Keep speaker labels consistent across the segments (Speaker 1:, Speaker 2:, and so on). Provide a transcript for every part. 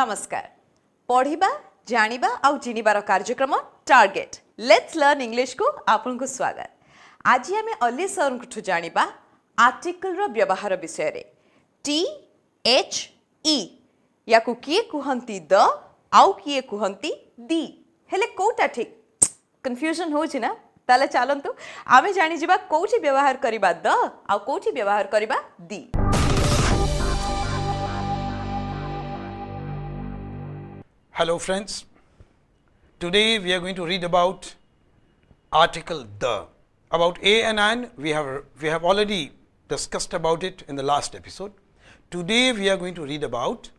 Speaker 1: नमस्कार पढ़िबा जानिबा आउ चिनिबार कार्यक्रम टार्गेट लेट्स लर्न इंग्लिश को आपनको स्वागत। आज आम अली सर ठू जानिबा आर्टिकल रो व्यवहार विषय रे टी एच ई या को किए कुहंती द आउ किए कुहंती दी हेले कोटा ठीक कंफ्यूजन होछि ना ताले चलंतु आमे जानि जिबा कोठी व्यवहार करिबा द आउ कोठी व्यवहार करिबा दी।
Speaker 2: Hello friends, today we are going to read about article the. About a and an we have already discussed about it in the last episode. Today we are going to read about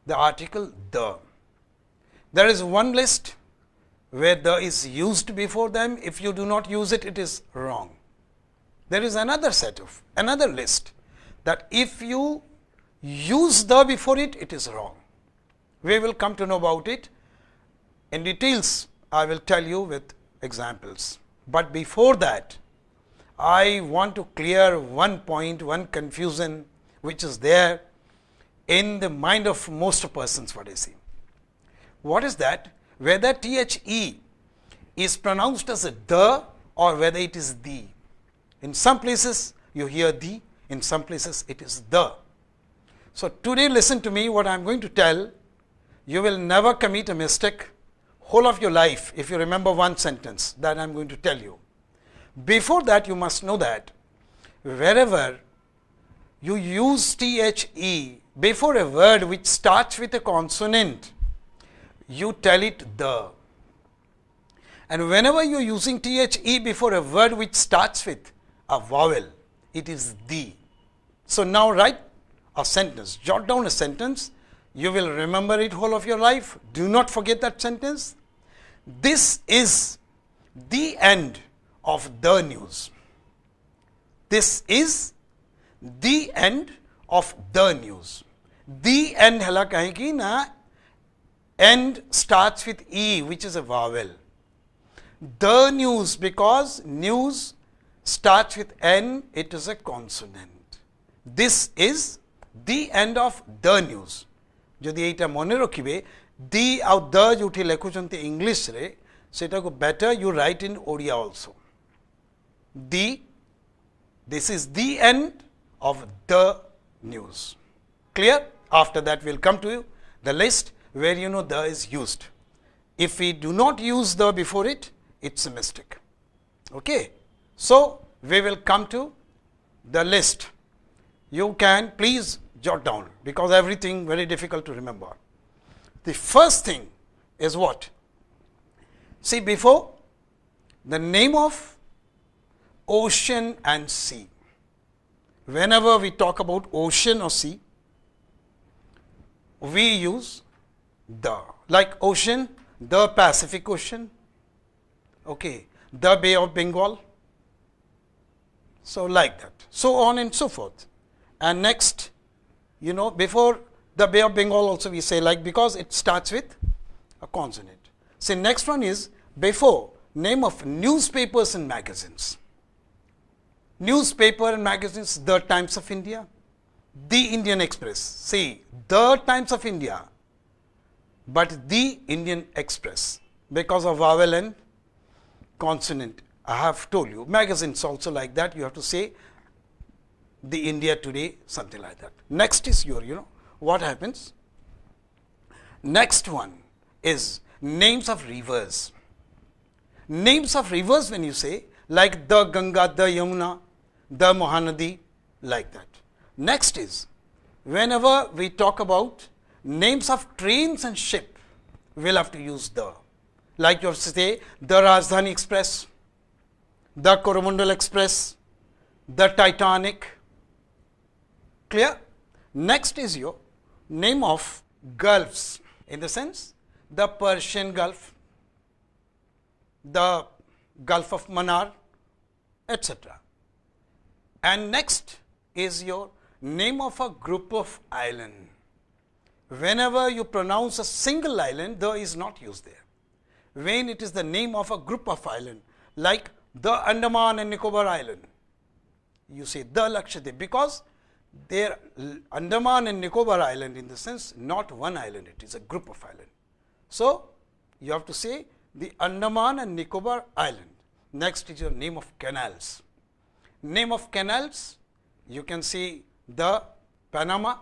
Speaker 2: the article the. There is one list where the is used before them. If you do not use it, it is wrong. There is another list that if you use the before it, it is wrong. We will come to know about it in details. I will tell you with examples. But before that, I want to clear one point, one confusion which is there in the mind of most persons. What I see. What is that? Whether THE is pronounced as a the or whether it is the. In some places you hear the, in some places it is the. So today listen to me what I am going to tell. You will never commit a mistake whole of your life if you remember one sentence that I am going to tell you. Before that, you must know that wherever you use THE before a word which starts with a consonant, you tell it the. And whenever you are using THE before a word which starts with a vowel, it is the. So now write a sentence, jot down a sentence. You will remember it whole of your life. Do not forget that sentence. This is the end of the news. This is the end of the news. The end hala kaheki na end starts with E, which is a vowel. The news, because news starts with N, it is a consonant. This is the end of the news. যদি এইটা মনে রাখবে দি আউ দ যোটি লেখুଛନ୍ତି English রে সেটাকে better you write in Odia also the this is the end of the news clear after that will come to you the list where you know the is used. If we do not use the before it, it's a mistake. Okay, so we will come to the list. You can please jot down because everything very difficult to remember. The first thing is what? See, before the name of ocean and sea, whenever we talk about ocean or sea, we use the. Like ocean, the Pacific Ocean, okay, the Bay of Bengal, so like that, so on and so forth. And next, you know, before the Bay of Bengal also we say like, because it starts with a consonant. See, next one is before name of newspapers and magazines. Newspaper and magazines, the Times of India, the Indian Express. See, the Times of India, but the Indian Express because of vowel and consonant. I have told you, magazines also like that, you have to say the India Today, something like that. Next is your, you know, what happens? Next one is names of rivers. Names of rivers when you say, like the Ganga, the Yamuna, the Mahanadi, like that. Next is, whenever we talk about names of trains and ship, we'll have to use the. Like you have to say, the Rajdhani Express, the Coromandel Express, the Titanic. Clear? Next is your name of gulfs, in the sense the Persian Gulf, the Gulf of Mannar, etc. And next is your name of a group of island. Whenever you pronounce a single island, the is not used there. When it is the name of a group of island, like the Andaman and Nicobar Island, you say the Lakshadweep, because There, Andaman and Nicobar Island, in the sense, not one island, it is a group of islands. So, you have to say the Andaman and Nicobar Island. Next is your name of canals. Name of canals, you can see the Panama,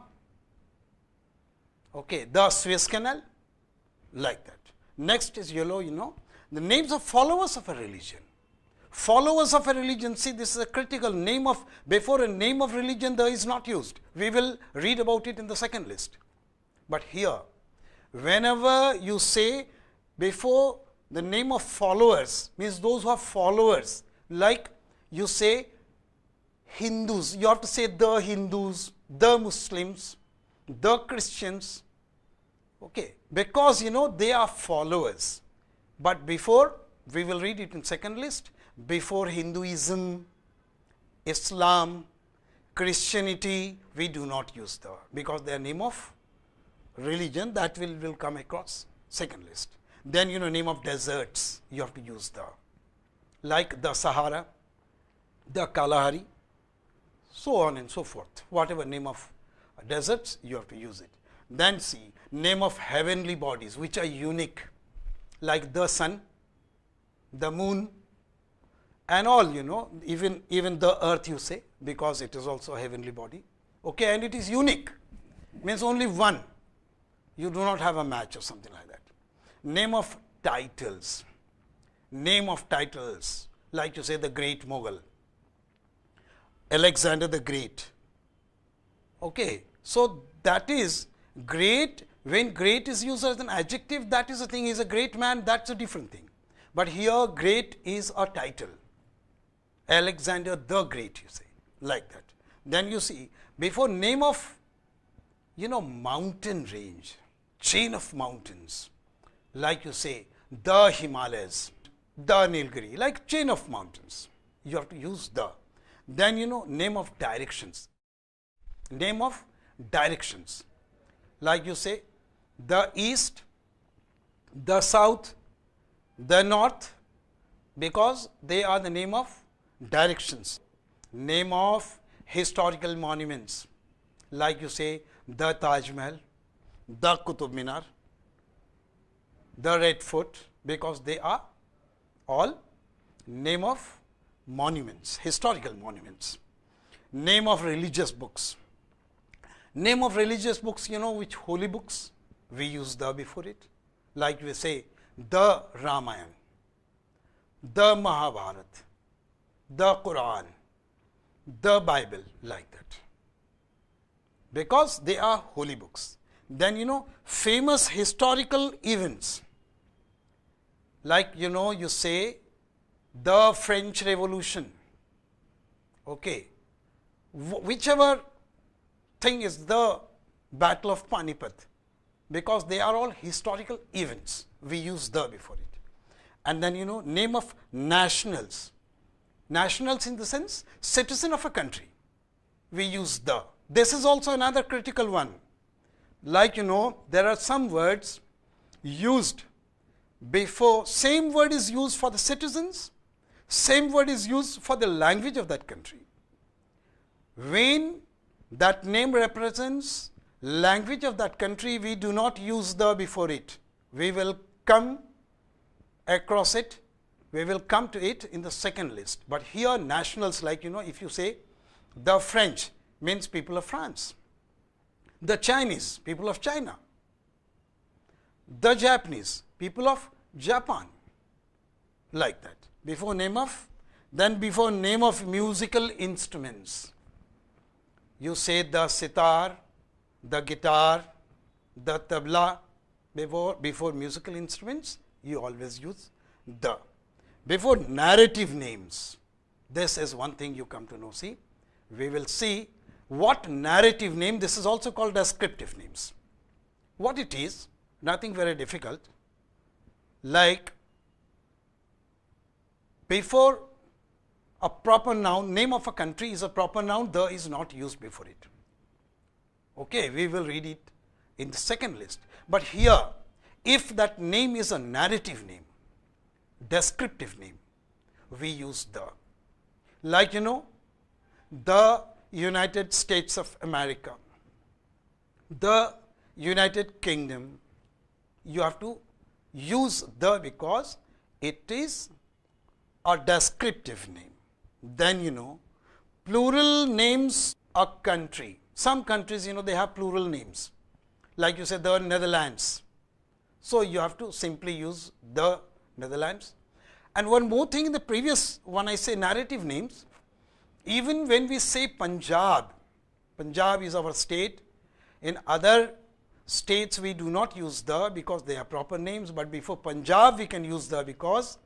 Speaker 2: okay, the Suez Canal, like that. Next is yellow, the names of followers of a religion. Followers of a religion, see, this is a critical name of, before a name of religion, there is not used. We will read about it in the second list. But here, whenever you say before the name of followers, means those who are followers, like you say Hindus, you have to say the Hindus, the Muslims, the Christians, okay, because they are followers. But before, we will read it in second list, before Hinduism, Islam, Christianity, we do not use the, because they are name of religion, that will come across second list. Then name of deserts, you have to use the, like the Sahara, the Kalahari, so on and so forth. Whatever name of deserts, you have to use it. Then see, name of heavenly bodies which are unique, like the sun, the moon, and all, even the earth you say, because it is also a heavenly body, okay, and it is unique, means only one, you do not have a match or something like that. Name of titles, like you say the Great Mughal, Alexander the Great, okay. So, that is great, when great is used as an adjective, that is a thing, he is a great man, that is a different thing. But here great is a title, Alexander the Great, you say, like that. Then you see, before name of, mountain range, chain of mountains, like you say, the Himalayas, the Nilgiri, like chain of mountains, you have to use the. Then name of directions, like you say, the east, the south, the north, because they are the name of directions. Name of historical monuments, like you say, the Taj Mahal, the Qutub Minar, the Red Fort, because they are all name of monuments, historical monuments. Name of religious books. Name of religious books, which holy books, we use the before it, like we say the Ramayana, the Mahabharata, the Quran, the Bible, like that, because they are holy books. Then famous historical events, like you say the French Revolution, okay, whichever thing is the Battle of Panipat, because they are all historical events, we use the before it. And then name of nationals, nationals in the sense citizen of a country, we use the. This is also another critical one, like there are some words used before, same word is used for the citizens, same word is used for the language of that country. When that name represents language of that country, we do not use the before it. We will come across it, we will come to it in the second list. But here nationals, like if you say the French, means people of France, the Chinese, people of China, the Japanese, people of Japan, like that. Before name of, then before name of musical instruments, you say the sitar, the guitar, the tabla. Before musical instruments, you always use the. Before narrative names, this is one thing you come to know. See, we will see what narrative name, this is also called descriptive names. What it is, nothing very difficult, like before a proper noun, name of a country is a proper noun, the is not used before it. Okay, we will read it in the second list. But here, if that name is a narrative name, descriptive name, we use the. Like the United States of America, the United Kingdom, you have to use the because it is a descriptive name. Then plural names a country. Some countries they have plural names, like you say the Netherlands. So you have to simply use the Netherlands. And one more thing in the previous one, I say narrative names, even when we say Punjab, Punjab is our state. In other states we do not use the because they are proper names, but before Punjab we can use the because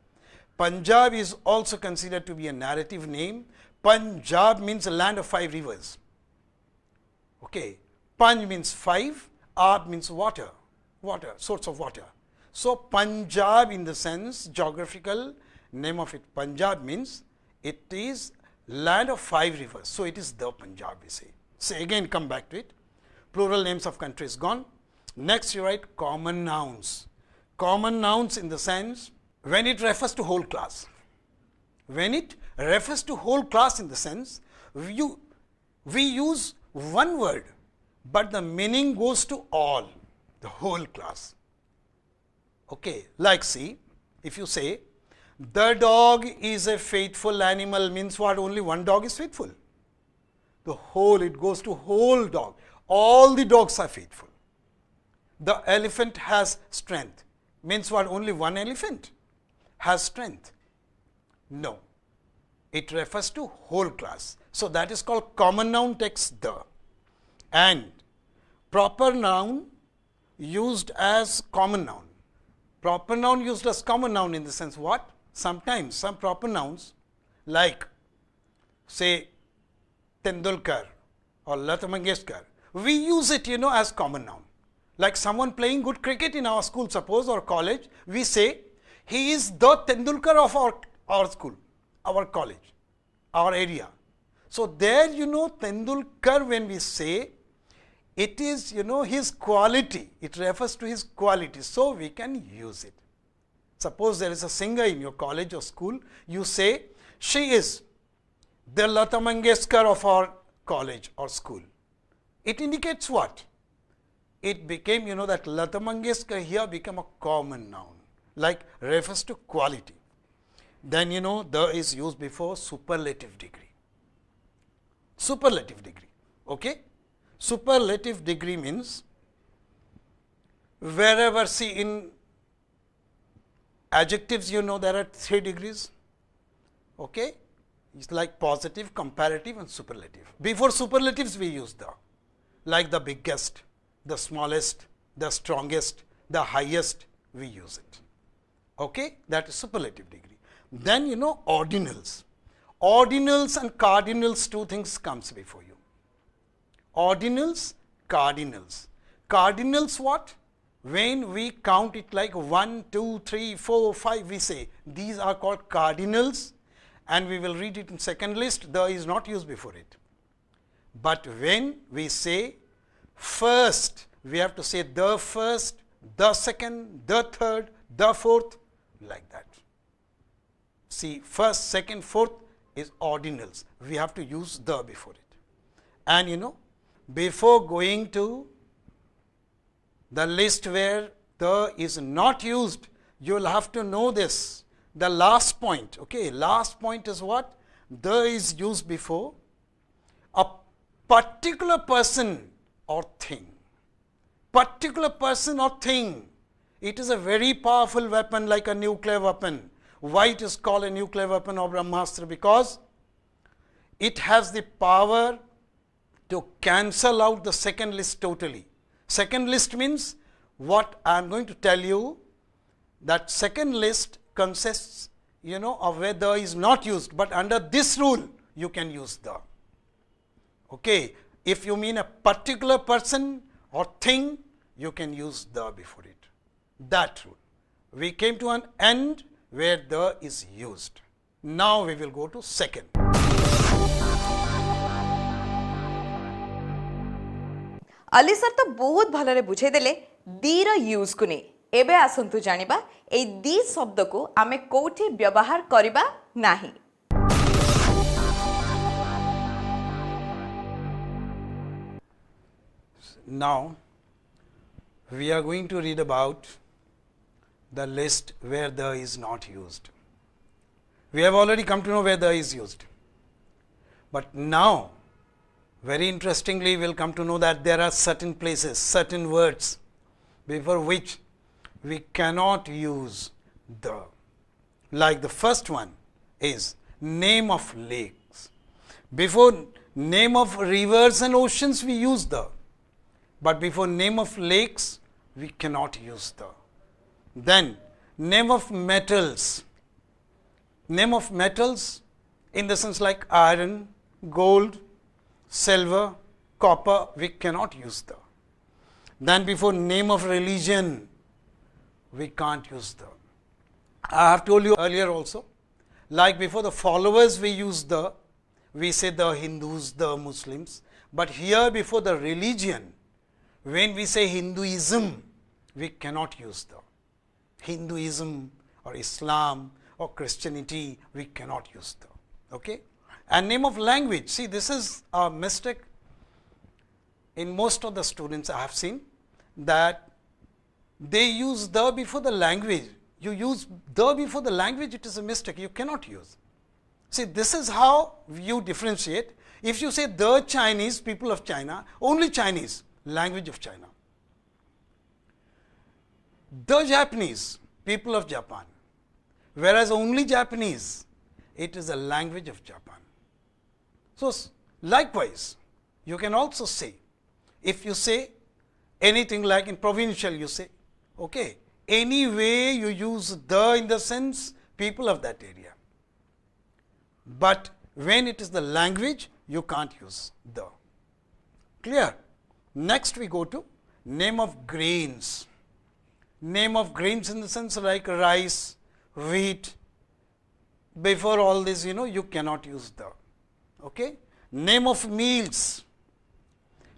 Speaker 2: Punjab is also considered to be a narrative name. Punjab means a land of 5 rivers. Okay. Panj means 5, Ab means water, source of water. So Punjab in the sense, geographical name of it, Punjab means it is land of 5 rivers. So it is the Punjab we say. So again come back to it. Plural names of countries gone. Next you write common nouns. Common nouns in the sense when it refers to whole class. When it refers to whole class in the sense we use one word, but the meaning goes to all, the whole class. Okay, like see, if you say the dog is a faithful animal, means what? Only one dog is faithful. The whole, it goes to whole dog. All the dogs are faithful. The elephant has strength, means what? Only one elephant has strength. No, it refers to whole class. So that is called common noun takes the. And proper noun used as common noun. Proper noun used as common noun in the sense what? Sometimes some proper nouns like say Tendulkar or Lata Mangeshkar, we use it as common noun. Like someone playing good cricket in our school, suppose, or college, we say he is the Tendulkar of our school, our college, our area. So there Tendulkar, when we say, it is his quality, it refers to his quality, so we can use it. Suppose there is a singer in your college or school, you say she is the Lata Mangeshkar of our college or school. It indicates what? It became that Lata Mangeshkar here became a common noun, like refers to quality. Then the is used before superlative degree. Superlative degree, okay? Superlative degree means wherever, see, in adjectives there are 3 degrees, okay? It's like positive, comparative and superlative. Before superlatives we use the, like the biggest, the smallest, the strongest, the highest, we use it, okay? That is superlative degree. Then ordinals. Ordinals and cardinals, 2 things comes before you. Ordinals, cardinals. Cardinals what? When we count it like 1, 2, 3, 4, 5, we say these are called cardinals, and we will read it in second list, the is not used before it. But when we say first, we have to say the first, the second, the third, the fourth, like that. See, first, second, fourth is ordinals. We have to use the before it. And before going to the list where the is not used, you will have to know this. The last point, okay, last point is what? The is used before a particular person or thing. Particular person or thing. It is a very powerful weapon, like a nuclear weapon. Why it is called a nuclear weapon or Brahmastra? Because it has the power to cancel out the second list totally. Second list means what I am going to tell you, that second list consists of where the is not used, but under this rule you can use the. Okay, if you mean a particular person or thing, you can use the before it. That rule. We came to an end where the is used. Now we will go to second.
Speaker 1: Ali sir तो बहुत भलरे बुझे देले दी र use को नहीं एबे आसंतु जानिबा ए दी शब्द को आमे कोठी व्यवहार करिबा नाही।
Speaker 2: Now, we are going to read about the list where the is not used. We have already come to know where the is used. But now, very interestingly, we will come to know that there are certain places, certain words before which we cannot use the. Like the first one is name of lakes. Before name of rivers and oceans, we use the. But before name of lakes, we cannot use the. Then name of metals. Name of metals in the sense like iron, gold, silver, copper, we cannot use the. Then before name of religion, we can't use the. I have told you earlier also, like before the followers we use the, we say the Hindus, the Muslims, but here before the religion, when we say Hinduism, we cannot use the. Hinduism or Islam or Christianity, we cannot use the. Okay? And name of language, see this is a mistake in most of the students I have seen, that they use the before the language. You use the before the language, it is a mistake, you cannot use. See, this is how you differentiate. If you say the Chinese, people of China, only Chinese, language of China. The Japanese, people of Japan, whereas only Japanese, it is a language of Japan. So, likewise, you can also say, if you say anything like in provincial, you say, okay, any way you use the in the sense people of that area. But when it is the language, you can't use the. Clear? Next we go to name of grains. Name of grains in the sense like rice, wheat. Before all this, you cannot use the. Okay? Name of meals.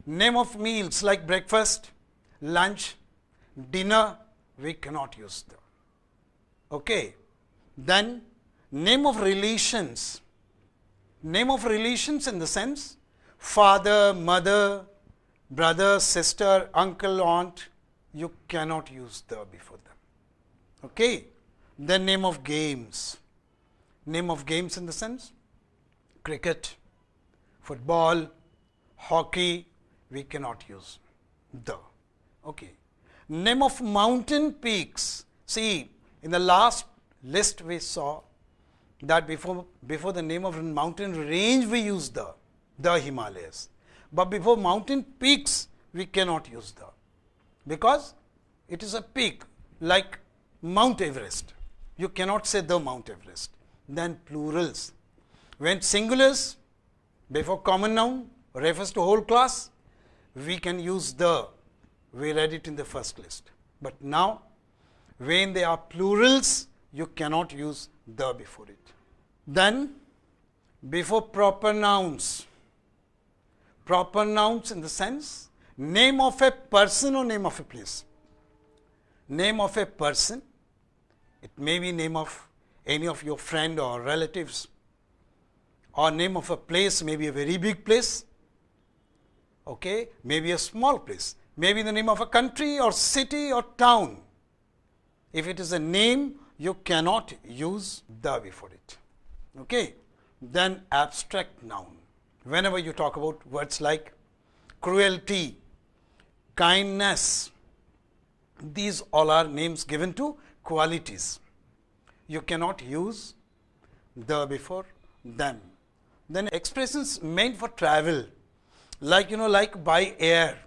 Speaker 2: Name of meals like breakfast, lunch, dinner, we cannot use the. Okay? Then name of relations. Name of relations in the sense father, mother, brother, sister, uncle, aunt, you cannot use the before them. Okay? Then name of games. Name of games in the sense cricket, football, hockey, we cannot use the. Okay. Name of mountain peaks. See, in the last list we saw that before the name of mountain range we use the Himalayas. But before mountain peaks we cannot use the, because it is a peak like Mount Everest. You cannot say the Mount Everest. Then plurals. When singulars before common noun refers to whole class, we can use the. We read it in the first list. But now, when they are plurals, you cannot use the before it. Then, before proper nouns. Proper nouns in the sense, name of a person or name of a place. Name of a person, it may be name of any of your friend or relatives, or name of a place, maybe a very big place, okay, maybe a small place. Maybe the name of a country or city or town. If it is a name, you cannot use the before it. Okay? Then abstract noun. Whenever you talk about words like cruelty, kindness, these all are names given to qualities. You cannot use the before them. Then expressions meant for travel, like like by air,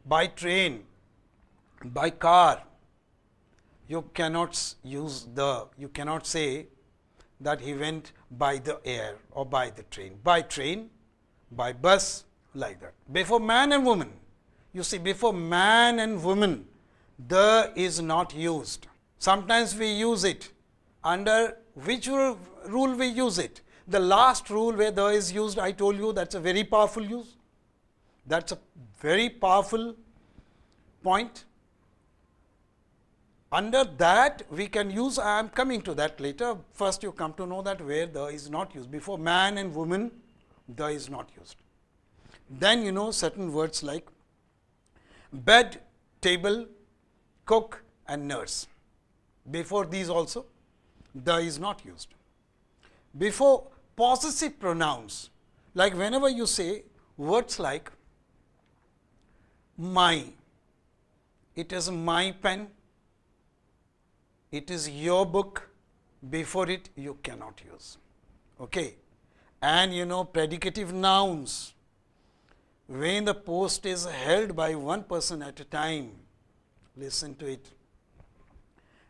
Speaker 2: by train, by car, you cannot use the, you cannot say that he went by the air or by the train. By train, by bus, like that. Before man and woman, you see before man and woman, the is not used. Sometimes we use it. Under which rule we use it? The last rule where the is used, I told you that's a very powerful use. That's a very powerful point. Under that we can use, I am coming to that later. First you come to know that where the is not used. Before man and woman, the is not used. Then certain words like bed, table, cook and nurse. Before these also, the is not used. Before possessive pronouns, like whenever you say words like my, it is my pen, it is your book, before it you cannot use. Okay. And you know, predicative nouns, when the post is held by one person at a time, listen to it,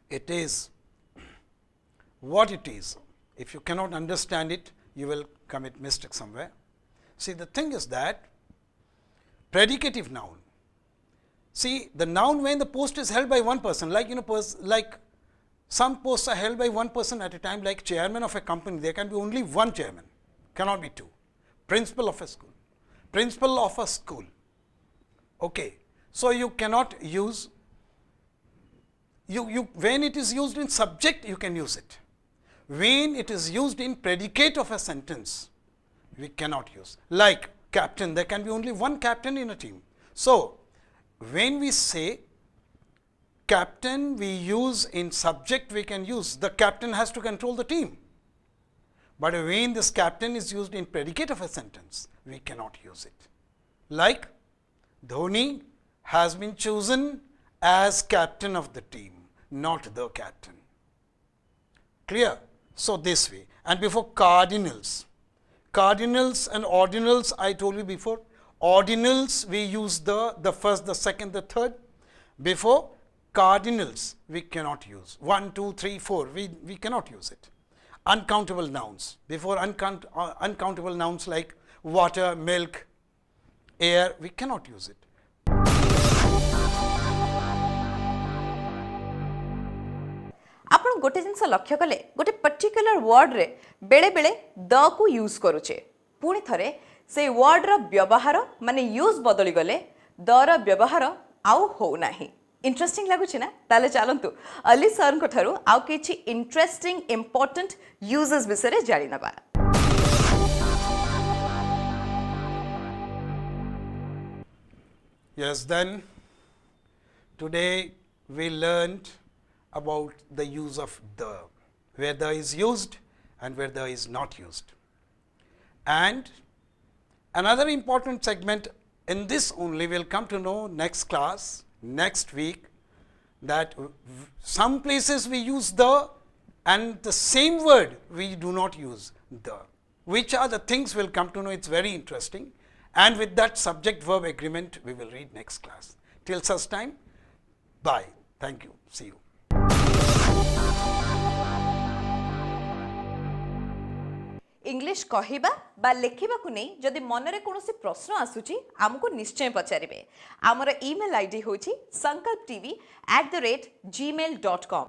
Speaker 2: it is what it is. If you cannot understand it, you will commit mistake somewhere. See, the thing is that predicative noun, see the noun when the post is held by one person, like you know, like some posts are held by one person at a time, like chairman of a company, there can be only one chairman, cannot be two. Principal of a school, principal of a school. Okay. So, you cannot use, when it is used in subject, you can use it. When it is used in predicate of a sentence, we cannot use. Like captain, there can be only one captain in a team. So, when we say captain, we use in subject, we can use the captain has to control the team. But when this captain is used in predicate of a sentence, we cannot use it. Like Dhoni has been chosen as captain of the team, not the captain. Clear? So, this way. And before cardinals, cardinals and ordinals, I told you before, ordinals we use the first, the second, the third. Before cardinals we cannot use 1, 2, 3, 4, we cannot use it. Uncountable nouns, before uncountable nouns like water, milk, air, we cannot use it.
Speaker 1: आपण गोटे जिनस लक्ष्य कले गोटे particular word रे बेले बेले the को use करूचे पुणी थरे से वर्ड रो व्यवहार माने यूज बदली गले द रो व्यवहार आउ हो नाही इंटरेस्टिंग लागुछि ना ताले चलंतु अली सर को थारु आउ किछि इंटरेस्टिंग इंपोर्टेंट यूजेस विषय रे जानि नबा
Speaker 2: Yes, then today we learned about the use of the, where the is used and where the is not used. And another important segment in this only will come to know next class, next week, that some places we use the and the same word we do not use the. Which are the things we will come to know, it is very interesting. And with that subject verb agreement we will read next class. Till such time, bye. Thank you. See you.
Speaker 1: English कहिबा बा लेखिबा को नहीं जदि मनरे कोनोसी प्रश्न आसुची आमको निश्चय पचारिबे आमर ईमेल आईडी होची sankalptv@gmail.com